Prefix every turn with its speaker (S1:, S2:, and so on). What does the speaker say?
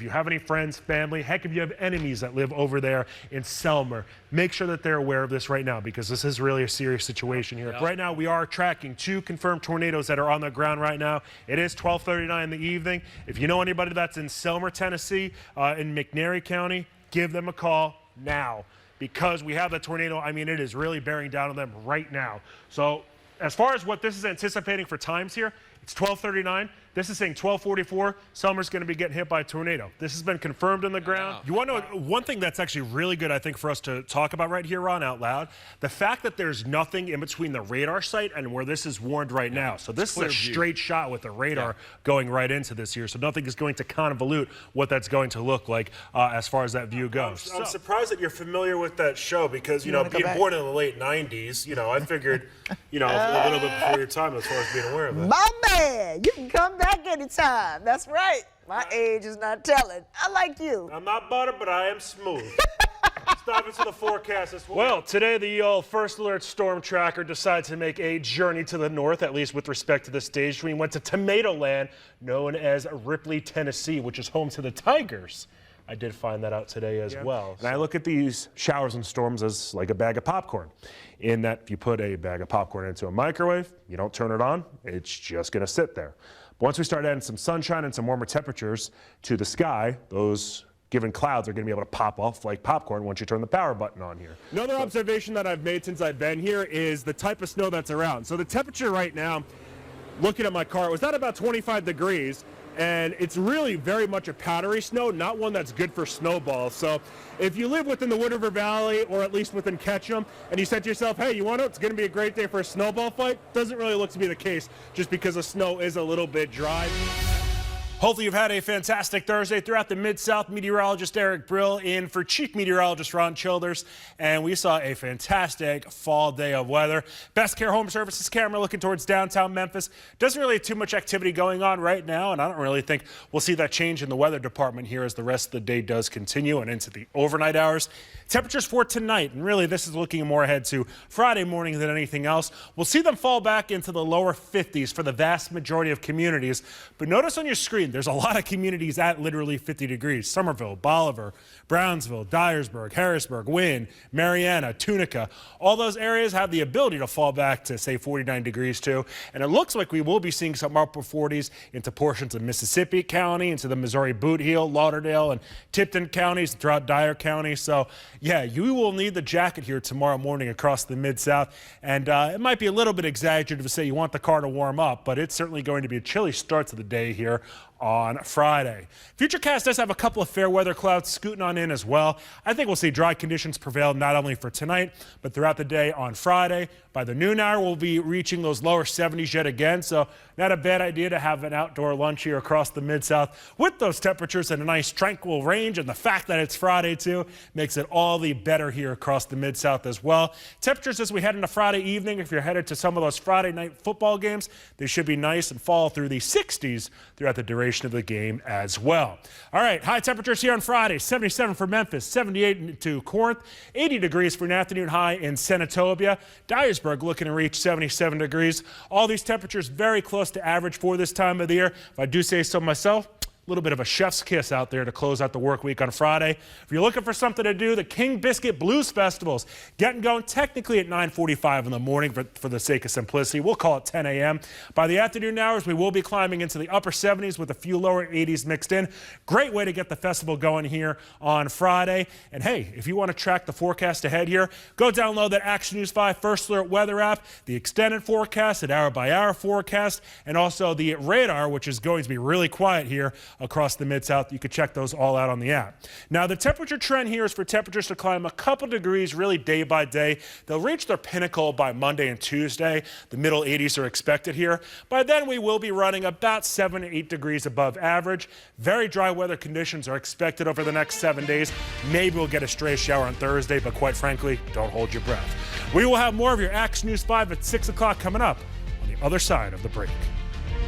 S1: if you have any friends, family, heck, if you have enemies that live over there in Selmer, make sure that they're aware of this right now, because this is really a serious situation here. Right now, we are tracking 2 confirmed tornadoes that are on the ground right now. It is 12:39 in the evening. If you know anybody that's in Selmer, Tennessee, in McNairy County, give them a call now, because we have the tornado. I mean, it is really bearing down on them right now. So as far as what this is anticipating for times here, it's 12:39. This is saying 12:44. Selmer's going to be getting hit by a tornado. This has been confirmed in the ground. You want to know one thing that's actually really good, I think, for us to talk about right here, Ron, out loud? The fact that there's nothing in between the radar site and where this is warned right now. So this is a straight shot with the radar going right into this here. So nothing is going to convolute what that's going to look like as far as that view goes. I'm surprised that you're familiar with that show, because, you know, being born in the late 90s, you know, I figured, you know, a little bit before your time as far as being aware of it.
S2: My man, you can come back anytime. That's right. My age is not telling. I like you.
S1: I'm not butter, but I am smooth. Let's dive into the forecast. Well, today the old First Alert Storm Tracker decided to make a journey to the north, at least with respect to the stage. We went to Tomato Land, known as Ripley, Tennessee, which is home to the Tigers. I did find that out today as well. And I look at these showers and storms as like a bag of popcorn, in that if you put a bag of popcorn into a microwave, you don't turn it on, it's just going to sit there. But once we start adding some sunshine and some warmer temperatures to the sky, those given clouds are going to be able to pop off like popcorn once you turn the power button on here. Another observation that I've made since I've been here is the type of snow that's around. So the temperature right now, looking at my car, was at about 25 degrees. And it's really very much a powdery snow, not one that's good for snowballs. So if you live within the Wood River Valley, or at least within Ketchum, and you said to yourself, hey, you want to, it's going to be a great day for a snowball fight, doesn't really look to be the case, just because the snow is a little bit dry. Hopefully you've had a fantastic Thursday. Throughout the Mid-South, meteorologist Eric Brill in for Chief Meteorologist Ron Childers, and we saw a fantastic fall day of weather. Best Care Home Services camera looking towards downtown Memphis. Doesn't really have too much activity going on right now, and I don't really think we'll see that change in the weather department here as the rest of the day does continue and into the overnight hours. Temperatures for tonight, and really this is looking more ahead to Friday morning than anything else. We'll see them fall back into the lower 50s for the vast majority of communities, but notice on your screen, there's a lot of communities at literally 50 degrees. Somerville, Bolivar, Brownsville, Dyersburg, Harrisburg, Wynne, Marietta, Tunica. All those areas have the ability to fall back to, say, 49 degrees too. And it looks like we will be seeing some upper 40s into portions of Mississippi County, into the Missouri Boot Heel, Lauderdale, and Tipton counties, throughout Dyer County. So, yeah, you will need the jacket here tomorrow morning across the Mid-South. And it might be a little bit exaggerated to say you want the car to warm up, but it's certainly going to be a chilly start to the day here on Friday. Futurecast does have a couple of fair weather clouds scooting on in as well. I think we'll see dry conditions prevail not only for tonight, but throughout the day on Friday. By the noon hour, we'll be reaching those lower 70s yet again, so not a bad idea to have an outdoor lunch here across the Mid-South with those temperatures in a nice tranquil range, and the fact that it's Friday too makes it all the better here across the Mid-South as well. Temperatures as we head into Friday evening, if you're headed to some of those Friday night football games, they should be nice and fall through the 60s throughout the duration of the game as well. All right, high temperatures here on Friday, 77 for Memphis, 78 to Corinth, 80 degrees for an afternoon high in Senatobia. Dyersburg looking to reach 77 degrees. All these temperatures very close to average for this time of the year. If I do say so myself, a little bit of a chef's kiss out there to close out the work week on Friday. If you're looking for something to do, the King Biscuit Blues Festival's getting going technically at 9:45 in the morning, but for the sake of simplicity, we'll call it 10 a.m. By the afternoon hours, we will be climbing into the upper 70s with a few lower 80s mixed in. Great way to get the festival going here on Friday. And hey, if you want to track the forecast ahead here, go download that Action News 5 First Alert weather app, the extended forecast, an hour-by-hour forecast, and also the radar, which is going to be really quiet here across the Mid-South. You could check those all out on the app. Now, the temperature trend here is for temperatures to climb a couple degrees really day by day. They'll reach their pinnacle by Monday and Tuesday. The middle 80s are expected here. By then, we will be running about 7 to 8 degrees above average. Very dry weather conditions are expected over the next 7 days. Maybe we'll get a stray shower on Thursday, but quite frankly, don't hold your breath. We will have more of your Action News 5 at 6 o'clock coming up on the other side of the break.